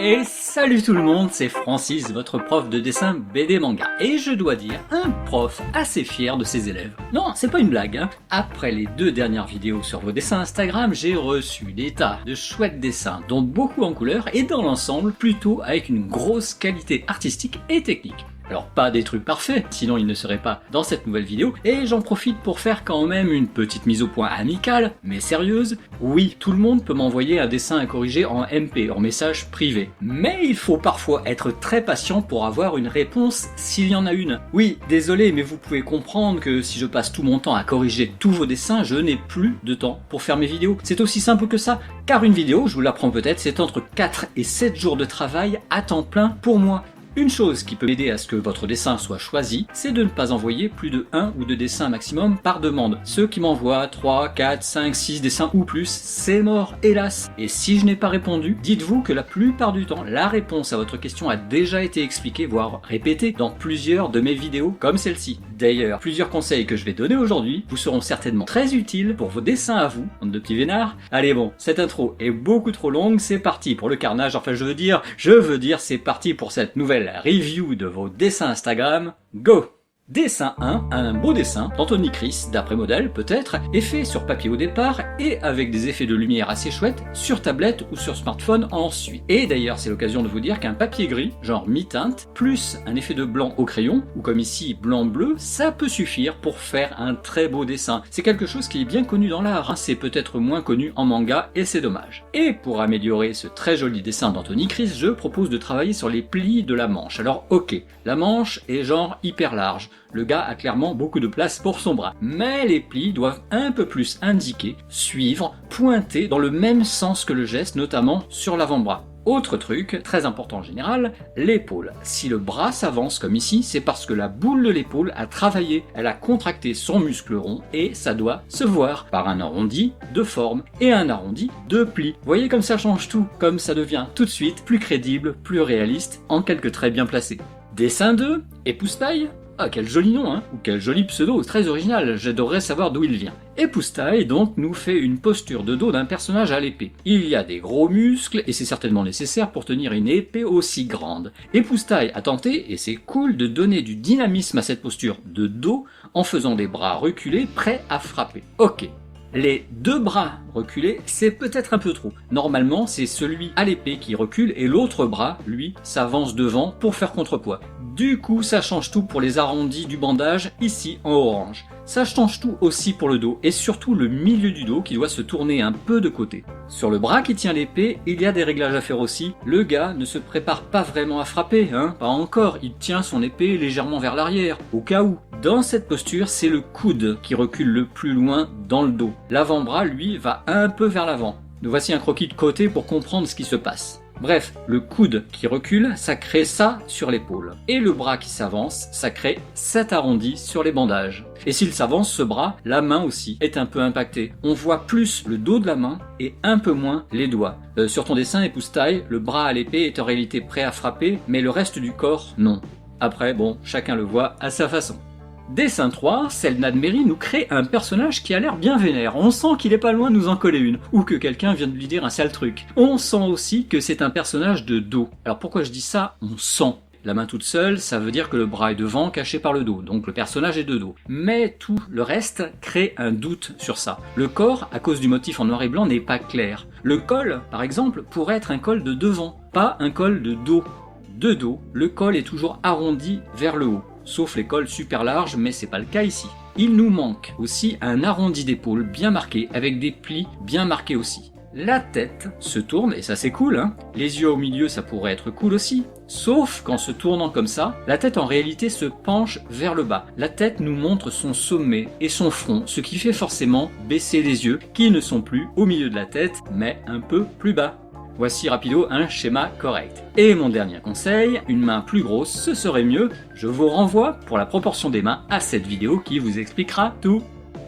Et salut tout le monde, c'est Francis, votre prof de dessin BD manga. Et je dois dire, un prof assez fier de ses élèves. Non, c'est pas une blague, hein. Après les 2 dernières vidéos sur vos dessins Instagram, j'ai reçu des tas de chouettes dessins, dont beaucoup en couleur et dans l'ensemble, plutôt avec une grosse qualité artistique et technique. Alors pas des trucs parfaits, sinon ils ne seraient pas dans cette nouvelle vidéo, et j'en profite pour faire quand même une petite mise au point amicale, mais sérieuse. Oui, tout le monde peut m'envoyer un dessin à corriger en MP, en message privé. Mais il faut parfois être très patient pour avoir une réponse s'il y en a une. Oui, désolé, mais vous pouvez comprendre que si je passe tout mon temps à corriger tous vos dessins, je n'ai plus de temps pour faire mes vidéos. C'est aussi simple que ça, car une vidéo, je vous l'apprends peut-être, c'est entre 4 et 7 jours de travail à temps plein pour moi. Une chose qui peut aider à ce que votre dessin soit choisi, c'est de ne pas envoyer plus de 1 ou 2 dessins maximum par demande. Ceux qui m'envoient 3, 4, 5, 6 dessins ou plus, c'est mort, hélas. Et si je n'ai pas répondu, dites-vous que la plupart du temps, la réponse à votre question a déjà été expliquée, voire répétée, dans plusieurs de mes vidéos comme celle-ci. D'ailleurs, plusieurs conseils que je vais donner aujourd'hui vous seront certainement très utiles pour vos dessins à vous, bande de petits vénards. Allez bon, cette intro est beaucoup trop longue, c'est parti pour le carnage, enfin je veux dire c'est parti pour cette nouvelle review de vos dessins Instagram, go! Dessin 1, un beau dessin d'Anthony Chris, d'après modèle peut-être, est fait sur papier au départ et avec des effets de lumière assez chouettes sur tablette ou sur smartphone ensuite. Et d'ailleurs c'est l'occasion de vous dire qu'un papier gris, genre mi-teinte, plus un effet de blanc au crayon, ou comme ici blanc-bleu, ça peut suffire pour faire un très beau dessin. C'est quelque chose qui est bien connu dans l'art, hein. C'est peut-être moins connu en manga et c'est dommage. Et pour améliorer ce très joli dessin d'Anthony Chris, je propose de travailler sur les plis de la manche. Alors ok, la manche est genre hyper large. Le gars a clairement beaucoup de place pour son bras. Mais les plis doivent un peu plus indiquer, suivre, pointer dans le même sens que le geste, notamment sur l'avant-bras. Autre truc, très important en général, l'épaule. Si le bras s'avance comme ici, c'est parce que la boule de l'épaule a travaillé, elle a contracté son muscle rond et ça doit se voir par un arrondi de forme et un arrondi de pli. Vous voyez comme ça change tout, comme ça devient tout de suite plus crédible, plus réaliste, en quelques traits bien placés. Dessin 2, époustaille. Ah, quel joli nom, hein, ou quel joli pseudo, très original, j'adorerais savoir d'où il vient. Époustaille donc nous fait une posture de dos d'un personnage à l'épée. Il y a des gros muscles et c'est certainement nécessaire pour tenir une épée aussi grande. Époustaille a tenté, et c'est cool, de donner du dynamisme à cette posture de dos en faisant des bras reculés prêts à frapper. Ok. Les 2 bras reculés, c'est peut-être un peu trop. Normalement, c'est celui à l'épée qui recule et l'autre bras, lui, s'avance devant pour faire contrepoids. Du coup, ça change tout pour les arrondis du bandage, ici en orange. Ça change tout aussi pour le dos, et surtout le milieu du dos qui doit se tourner un peu de côté. Sur le bras qui tient l'épée, il y a des réglages à faire aussi. Le gars ne se prépare pas vraiment à frapper, hein, pas encore, il tient son épée légèrement vers l'arrière, au cas où. Dans cette posture, c'est le coude qui recule le plus loin dans le dos. L'avant-bras, lui, va un peu vers l'avant. Nous voici un croquis de côté pour comprendre ce qui se passe. Bref, le coude qui recule, ça crée ça sur l'épaule. Et le bras qui s'avance, ça crée cet arrondi sur les bandages. Et s'il s'avance ce bras, la main aussi est un peu impactée. On voit plus le dos de la main et un peu moins les doigts. Sur ton dessin époustaille, le bras à l'épée est en réalité prêt à frapper, mais le reste du corps, non. Après, bon, chacun le voit à sa façon. Dessin 3, Selnad Merry nous crée un personnage qui a l'air bien vénère. On sent qu'il est pas loin de nous en coller une, ou que quelqu'un vient de lui dire un sale truc. On sent aussi que c'est un personnage de dos. Alors pourquoi je dis ça? On sent. La main toute seule, ça veut dire que le bras est devant, caché par le dos, donc le personnage est de dos. Mais tout le reste crée un doute sur ça. Le corps, à cause du motif en noir et blanc, n'est pas clair. Le col, par exemple, pourrait être un col de devant, pas un col de dos. De dos, le col est toujours arrondi vers le haut. Sauf les cols super larges, mais c'est pas le cas ici. Il nous manque aussi un arrondi d'épaule bien marqué, avec des plis bien marqués aussi. La tête se tourne, et ça c'est cool, hein. Les yeux au milieu, ça pourrait être cool aussi. Sauf qu'en se tournant comme ça, la tête en réalité se penche vers le bas. La tête nous montre son sommet et son front, ce qui fait forcément baisser les yeux, qui ne sont plus au milieu de la tête, mais un peu plus bas. Voici rapido un schéma correct. Et mon dernier conseil, une main plus grosse, ce serait mieux. Je vous renvoie pour la proportion des mains à cette vidéo qui vous expliquera tout.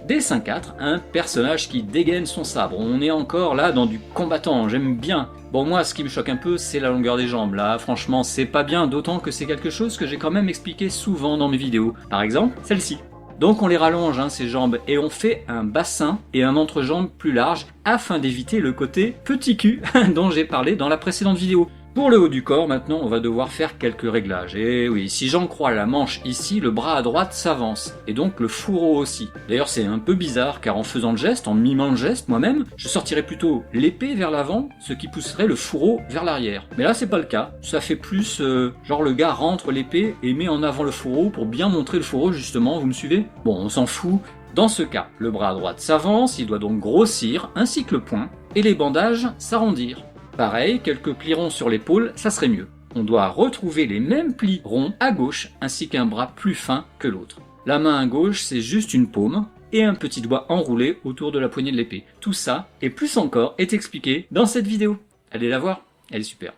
Dessin 4, un personnage qui dégaine son sabre. On est encore là dans du combattant, j'aime bien. Bon, moi, ce qui me choque un peu, c'est la longueur des jambes. Là, franchement, c'est pas bien, d'autant que c'est quelque chose que j'ai quand même expliqué souvent dans mes vidéos. Par exemple, celle-ci. Donc on les rallonge, hein, ces jambes, et on fait un bassin et un entrejambe plus large afin d'éviter le côté petit cul dont j'ai parlé dans la précédente vidéo. Pour le haut du corps, maintenant, on va devoir faire quelques réglages. Et oui, si j'en crois la manche ici, le bras à droite s'avance, et donc le fourreau aussi. D'ailleurs, c'est un peu bizarre, car en faisant le geste, en mimant le geste moi-même, je sortirais plutôt l'épée vers l'avant, ce qui pousserait le fourreau vers l'arrière. Mais là, c'est pas le cas. Ça fait plus, genre le gars rentre l'épée et met en avant le fourreau pour bien montrer le fourreau, justement, vous me suivez? Bon, on s'en fout. Dans ce cas, le bras à droite s'avance, il doit donc grossir, ainsi que le poing, et les bandages s'arrondir. Pareil, quelques plis ronds sur l'épaule, ça serait mieux. On doit retrouver les mêmes plis ronds à gauche, ainsi qu'un bras plus fin que l'autre. La main à gauche, c'est juste une paume, et un petit doigt enroulé autour de la poignée de l'épée. Tout ça, et plus encore, est expliqué dans cette vidéo. Allez la voir, elle est super.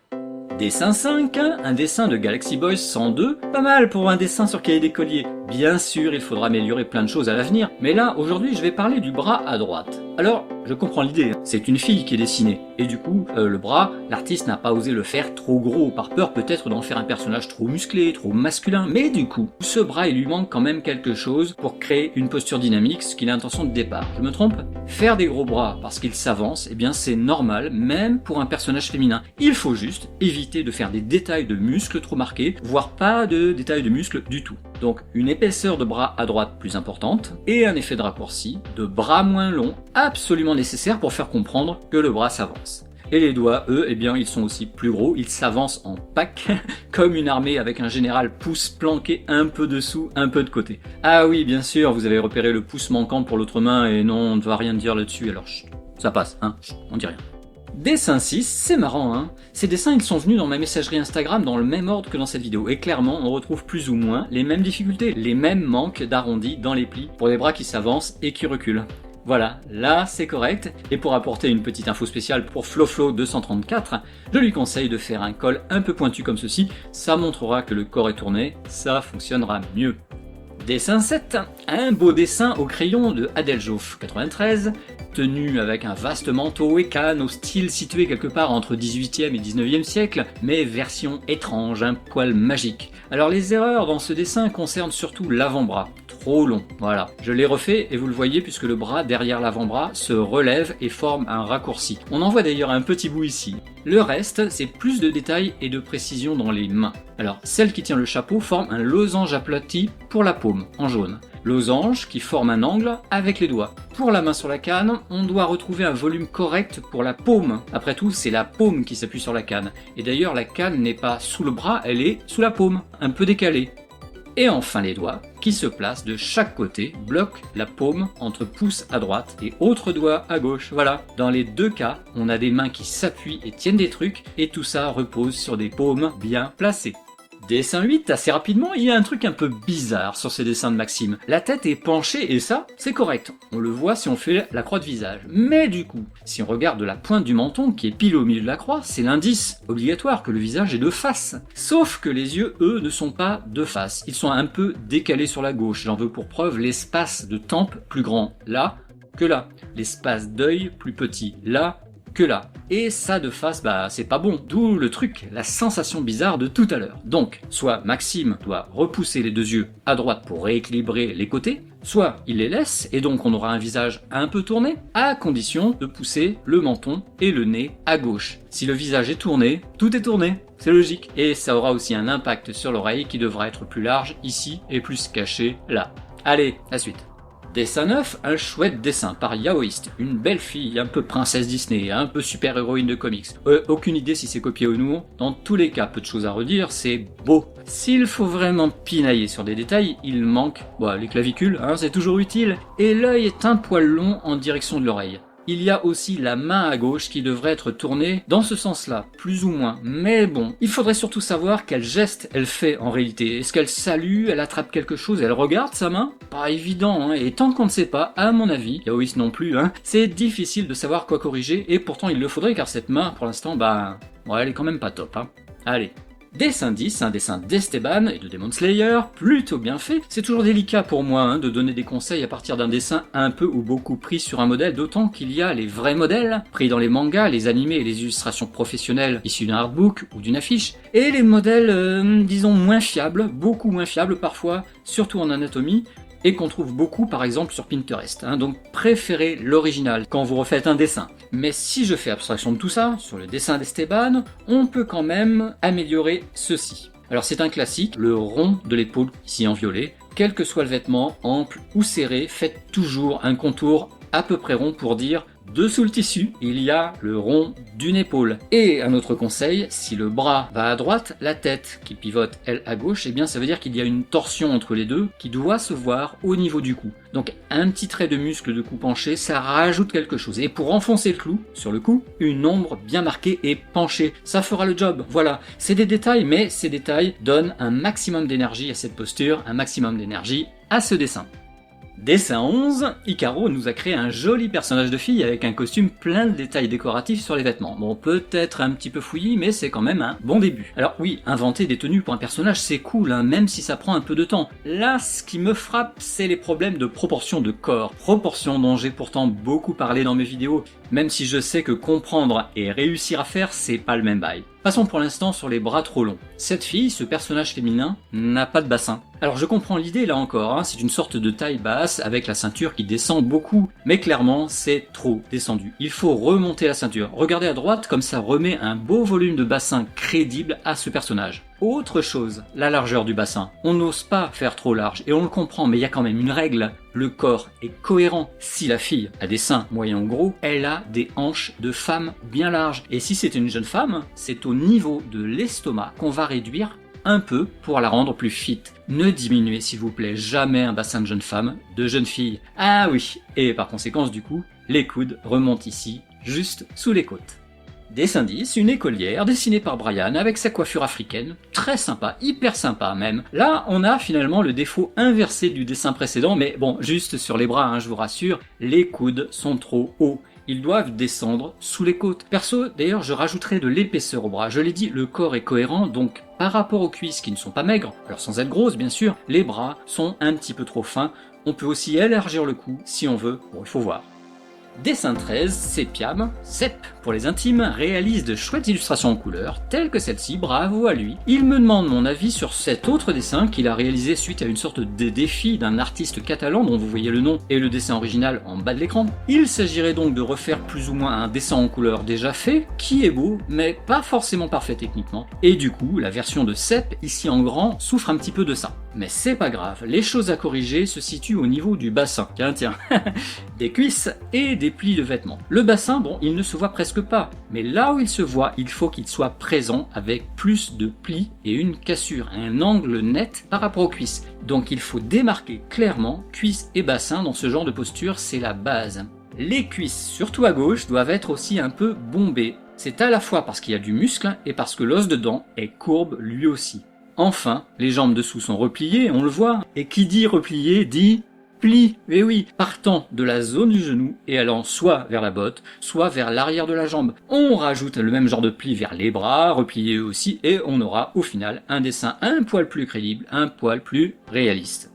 Dessin 5, un dessin de Galaxy Boys 102, pas mal pour un dessin sur cahier d'écolier. Bien sûr, il faudra améliorer plein de choses à l'avenir, mais là, aujourd'hui, je vais parler du bras à droite. Alors, je comprends l'idée, c'est une fille qui est dessinée, et du coup, le bras, l'artiste n'a pas osé le faire trop gros, par peur peut-être d'en faire un personnage trop musclé, trop masculin, mais du coup, ce bras, il lui manque quand même quelque chose pour créer une posture dynamique, ce qu'il a l'intention de départ. Je me trompe? Faire des gros bras parce qu'il s'avance, eh bien c'est normal, même pour un personnage féminin. Il faut juste éviter de faire des détails de muscles trop marqués, voire pas de détails de muscles du tout. Donc une épaisseur de bras à droite plus importante, et un effet de raccourci, de bras moins long, absolument nécessaire pour faire comprendre que le bras s'avance. Et les doigts, eux, eh bien, ils sont aussi plus gros, ils s'avancent en pack, comme une armée avec un général pouce planqué un peu dessous, un peu de côté. Ah oui, bien sûr, vous avez repéré le pouce manquant pour l'autre main, et non, on ne va rien dire là-dessus, alors chut, ça passe, hein, chut, on dit rien. Dessin 6, c'est marrant hein. Ces dessins ils sont venus dans ma messagerie Instagram dans le même ordre que dans cette vidéo et clairement on retrouve plus ou moins les mêmes difficultés, les mêmes manques d'arrondi dans les plis pour des bras qui s'avancent et qui reculent. Voilà, là c'est correct, et pour apporter une petite info spéciale pour FloFlo 234, je lui conseille de faire un col un peu pointu comme ceci, ça montrera que le corps est tourné, ça fonctionnera mieux. Dessin 7, un beau dessin au crayon de Adeljof 93, tenu avec un vaste manteau et canne au style situé quelque part entre 18e et 19e siècle, mais version étrange, un poil magique. Alors les erreurs dans ce dessin concernent surtout l'avant-bras, trop long, voilà. Je l'ai refait et vous le voyez puisque le bras derrière l'avant-bras se relève et forme un raccourci. On en voit d'ailleurs un petit bout ici. Le reste, c'est plus de détails et de précision dans les mains. Alors, celle qui tient le chapeau forme un losange aplati pour la paume, en jaune. Losange qui forme un angle avec les doigts. Pour la main sur la canne, on doit retrouver un volume correct pour la paume. Après tout, c'est la paume qui s'appuie sur la canne. Et d'ailleurs, la canne n'est pas sous le bras, elle est sous la paume, un peu décalée. Et enfin les doigts, qui se placent de chaque côté, bloquent la paume entre pouce à droite et autre doigt à gauche. Voilà. Dans les deux cas, on a des mains qui s'appuient et tiennent des trucs, et tout ça repose sur des paumes bien placées. Dessin 8, assez rapidement, il y a un truc un peu bizarre sur ces dessins de Maxime. La tête est penchée et ça, c'est correct. On le voit si on fait la croix de visage. Mais du coup, si on regarde de la pointe du menton qui est pile au milieu de la croix, c'est l'indice obligatoire que le visage est de face. Sauf que les yeux, eux, ne sont pas de face. Ils sont un peu décalés sur la gauche. J'en veux pour preuve l'espace de tempe plus grand là que là. L'espace d'œil plus petit là que là. Et ça de face, bah c'est pas bon. D'où le truc, la sensation bizarre de tout à l'heure. Donc, soit Maxime doit repousser les deux yeux à droite pour rééquilibrer les côtés, soit il les laisse et donc on aura un visage un peu tourné, à condition de pousser le menton et le nez à gauche. Si le visage est tourné, tout est tourné. C'est logique. Et ça aura aussi un impact sur l'oreille qui devra être plus large ici et plus caché là. Allez, la suite. Dessin 9, un chouette dessin par Yaoïste, une belle fille, un peu princesse Disney, un peu super héroïne de comics. Aucune idée si c'est copié ou non, dans tous les cas, peu de choses à redire, c'est beau. S'il faut vraiment pinailler sur des détails, il manque, les clavicules, c'est toujours utile, et l'œil est un poil long en direction de l'oreille. Il y a aussi la main à gauche qui devrait être tournée dans ce sens-là, plus ou moins. Mais bon, il faudrait surtout savoir quel geste elle fait en réalité. Est-ce qu'elle salue, elle attrape quelque chose, elle regarde sa main? Pas évident, et tant qu'on ne sait pas, à mon avis, Yaoïs non plus, c'est difficile de savoir quoi corriger, et pourtant il le faudrait car cette main, pour l'instant, elle est quand même pas top. Allez. Dessin 10, un dessin d'Esteban et de Demon Slayer, plutôt bien fait. C'est toujours délicat pour moi de donner des conseils à partir d'un dessin un peu ou beaucoup pris sur un modèle, d'autant qu'il y a les vrais modèles, pris dans les mangas, les animés et les illustrations professionnelles issues d'un artbook ou d'une affiche, et les modèles, disons, moins fiables, beaucoup moins fiables parfois, surtout en anatomie, et qu'on trouve beaucoup par exemple sur Pinterest. Donc préférez l'original quand vous refaites un dessin. Mais si je fais abstraction de tout ça, sur le dessin d'Esteban, on peut quand même améliorer ceci. Alors c'est un classique, le rond de l'épaule, ici en violet. Quel que soit le vêtement, ample ou serré, faites toujours un contour à peu près rond pour dire dessous le tissu, il y a le rond d'une épaule. Et un autre conseil, si le bras va à droite, la tête qui pivote elle à gauche, eh bien ça veut dire qu'il y a une torsion entre les deux qui doit se voir au niveau du cou. Donc un petit trait de muscle de cou penché, ça rajoute quelque chose. Et pour enfoncer le clou sur le cou, une ombre bien marquée et penchée, ça fera le job. Voilà, c'est des détails, mais ces détails donnent un maximum d'énergie à cette posture, un maximum d'énergie à ce dessin. Dessin 11, Hikaru nous a créé un joli personnage de fille avec un costume plein de détails décoratifs sur les vêtements. Bon, peut-être un petit peu fouillis, mais c'est quand même un bon début. Alors oui, inventer des tenues pour un personnage c'est cool, même si ça prend un peu de temps. Là, ce qui me frappe, c'est les problèmes de proportion de corps. Proportion dont j'ai pourtant beaucoup parlé dans mes vidéos, même si je sais que comprendre et réussir à faire, c'est pas le même bail. Passons pour l'instant sur les bras trop longs. Cette fille, ce personnage féminin, n'a pas de bassin. Alors je comprends l'idée là encore, c'est une sorte de taille basse avec la ceinture qui descend beaucoup, mais clairement c'est trop descendu. Il faut remonter la ceinture. Regardez à droite, comme ça remet un beau volume de bassin crédible à ce personnage. Autre chose, la largeur du bassin. On n'ose pas faire trop large, et on le comprend, mais il y a quand même une règle. Le corps est cohérent. Si la fille a des seins moyens ou gros, elle a des hanches de femme bien larges. Et si c'est une jeune femme, c'est au niveau de l'estomac qu'on va réduire un peu pour la rendre plus fit. Ne diminuez s'il vous plaît jamais un bassin de jeune femme, de jeune fille. Ah oui, et par conséquence du coup, les coudes remontent ici, juste sous les côtes. Dessin 10, une écolière dessinée par Brian avec sa coiffure africaine, très sympa, hyper sympa même. Là, on a finalement le défaut inversé du dessin précédent, mais bon, juste sur les bras, je vous rassure, les coudes sont trop hauts. Ils doivent descendre sous les côtes. Perso, d'ailleurs, je rajouterai de l'épaisseur au bras. Je l'ai dit, le corps est cohérent, donc par rapport aux cuisses qui ne sont pas maigres, alors sans être grosses bien sûr, les bras sont un petit peu trop fins. On peut aussi élargir le cou si on veut, bon il faut voir. Dessin 13, Sepiam, Sep pour les intimes, réalise de chouettes illustrations en couleur, telles que celle-ci, bravo à lui. Il me demande mon avis sur cet autre dessin qu'il a réalisé suite à une sorte de défi d'un artiste catalan dont vous voyez le nom et le dessin original en bas de l'écran. Il s'agirait donc de refaire plus ou moins un dessin en couleur déjà fait, qui est beau, mais pas forcément parfait techniquement, et du coup, la version de Sep, ici en grand, souffre un petit peu de ça. Mais c'est pas grave, les choses à corriger se situent au niveau du bassin, tiens, des cuisses et des plis de vêtements. Le bassin, bon, il ne se voit presque pas, mais là où il se voit, il faut qu'il soit présent avec plus de plis et une cassure, un angle net par rapport aux cuisses. Donc il faut démarquer clairement cuisses et bassin dans ce genre de posture, c'est la base. Les cuisses, surtout à gauche, doivent être aussi un peu bombées. C'est à la fois parce qu'il y a du muscle et parce que l'os dedans est courbe lui aussi. Enfin, les jambes dessous sont repliées, on le voit, et qui dit replié dit pli, et oui, partant de la zone du genou et allant soit vers la botte, soit vers l'arrière de la jambe. On rajoute le même genre de pli vers les bras, repliés eux aussi, et on aura au final un dessin un poil plus crédible, un poil plus réaliste.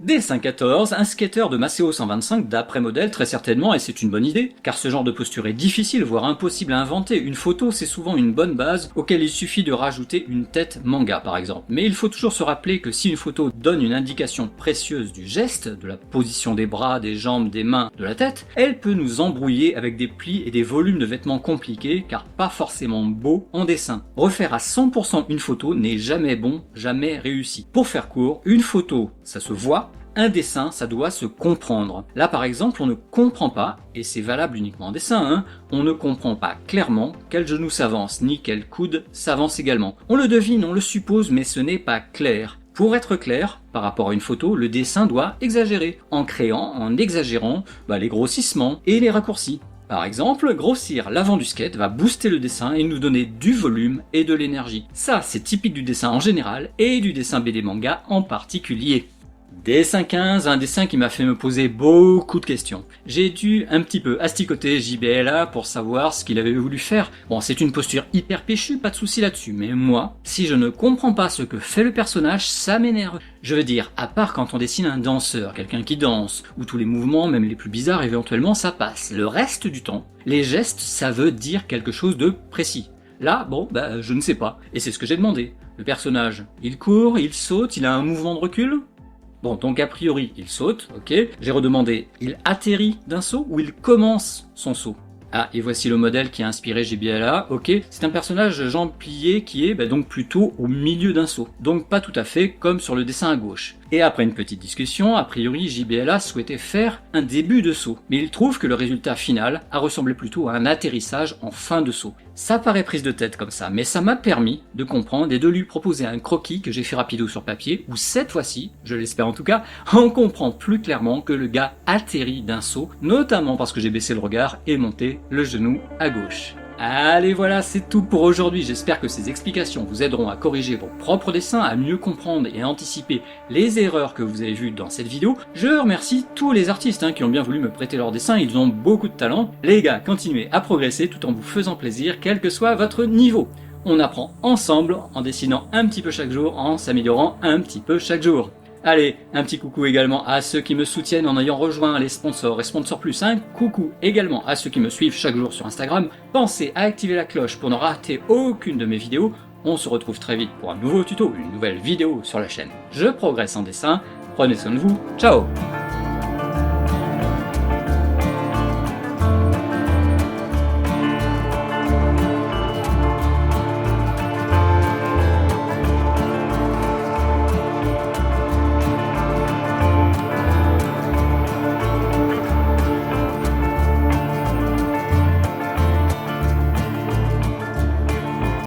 Dessin 14, un skater de Maceo 125 d'après modèle très certainement, et c'est une bonne idée, car ce genre de posture est difficile, voire impossible à inventer. Une photo c'est souvent une bonne base, auquel il suffit de rajouter une tête manga par exemple. Mais il faut toujours se rappeler que si une photo donne une indication précieuse du geste, de la position des bras, des jambes, des mains, de la tête, elle peut nous embrouiller avec des plis et des volumes de vêtements compliqués, car pas forcément beaux en dessin. Refaire à 100% une photo n'est jamais bon, jamais réussi. Pour faire court, une photo ça se voit, un dessin, ça doit se comprendre. Là par exemple, on ne comprend pas, et c'est valable uniquement en dessin, on ne comprend pas clairement quel genou s'avance, ni quel coude s'avance également. On le devine, on le suppose, mais ce n'est pas clair. Pour être clair, par rapport à une photo, le dessin doit exagérer, en créant, en exagérant les grossissements et les raccourcis. Par exemple, grossir l'avant du skate va booster le dessin et nous donner du volume et de l'énergie. Ça, c'est typique du dessin en général, et du dessin BD manga en particulier. Dessin 15, un dessin qui m'a fait me poser beaucoup de questions. J'ai dû un petit peu asticoter JBLA pour savoir ce qu'il avait voulu faire. Bon, c'est une posture hyper péchue, pas de souci là-dessus, mais moi, si je ne comprends pas ce que fait le personnage, ça m'énerve. Je veux dire, à part quand on dessine un danseur, quelqu'un qui danse, où tous les mouvements, même les plus bizarres, éventuellement ça passe. Le reste du temps, les gestes, ça veut dire quelque chose de précis. Là, je ne sais pas, et c'est ce que j'ai demandé. Le personnage, il court, il saute, il a un mouvement de recul ? Bon, donc a priori, il saute, ok. J'ai redemandé, il atterrit d'un saut ou il commence son saut? Ah, et voici le modèle qui a inspiré JBLA, ok. C'est un personnage jambes pliées qui est donc plutôt au milieu d'un saut, donc pas tout à fait comme sur le dessin à gauche. Et après une petite discussion, a priori JBLA souhaitait faire un début de saut, mais il trouve que le résultat final a ressemblé plutôt à un atterrissage en fin de saut. Ça paraît prise de tête comme ça, mais ça m'a permis de comprendre et de lui proposer un croquis que j'ai fait rapido sur papier, où cette fois-ci, je l'espère en tout cas, on comprend plus clairement que le gars atterrit d'un saut, notamment parce que j'ai baissé le regard et monté le genou à gauche. Allez voilà, c'est tout pour aujourd'hui, j'espère que ces explications vous aideront à corriger vos propres dessins, à mieux comprendre et anticiper les erreurs que vous avez vues dans cette vidéo. Je remercie tous les artistes qui ont bien voulu me prêter leurs dessins, ils ont beaucoup de talent. Les gars, continuez à progresser tout en vous faisant plaisir, quel que soit votre niveau. On apprend ensemble en dessinant un petit peu chaque jour, en s'améliorant un petit peu chaque jour. Allez, un petit coucou également à ceux qui me soutiennent en ayant rejoint les sponsors et Sponsor Plus, un coucou également à ceux qui me suivent chaque jour sur Instagram. Pensez à activer la cloche pour ne rater aucune de mes vidéos. On se retrouve très vite pour un nouveau tuto, une nouvelle vidéo sur la chaîne. Je progresse en dessin, prenez soin de vous, ciao!